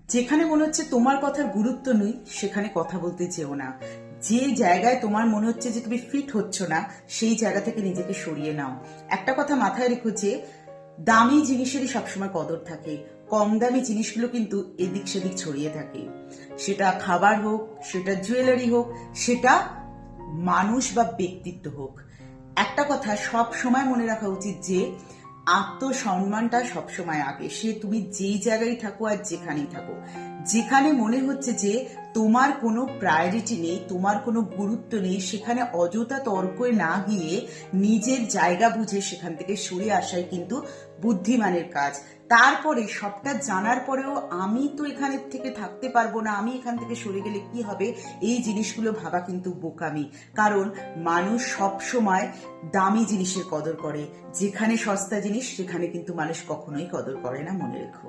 যেখানে মনে হচ্ছে তোমার কথার গুরুত্ব নেই সেখানে কথা বলতে যেও না। যে জায়গায় তোমার মনে হচ্ছে যে তুমি ফিট হচ্ছ না সেই জায়গা থেকে নিজেকে সরিয়ে নাও। একটা কথা মাথায় রেখো যে দামি জিনিসেরই সবসময় কদর থাকে, কম দামি জিনিসগুলো কিন্তু এদিক সেদিক ছড়িয়ে থাকে। সেটা খাবার হোক, সেটা জুয়েলারি হোক, সেটা মানুষ বা ব্যক্তিত্ব হোক। একটা কথা সব সময় মনে রাখা উচিত যে আত্মসম্মানটা সবসময় আগে। সে তুমি যেই জায়গায় থাকো আর যেখানেই থাকো, যেখানে মনে হচ্ছে যে তোমার কোনো প্রায়োরিটি নেই, তোমার কোনো গুরুত্ব নেই, সেখানে অযথা তর্কে না গিয়ে নিজের জায়গা বুঝে সেখান থেকে সরে আসাই কিন্তু বুদ্ধিমানের কাজ। তারপরে সবটা জানার পরেও আমি তো এখানে থেকে থাকতে পারবো না, আমি এখান থেকে সরে গেলে কি হবে, এই জিনিসগুলো ভাবা কিন্তু বোকামি। কারণ মানুষ সব সময় দামি জিনিসের কদর করে, যেখানে সস্তা জিনিস সেখানে কিন্তু মানুষ কখনোই কদর করে না, মনে রেখো।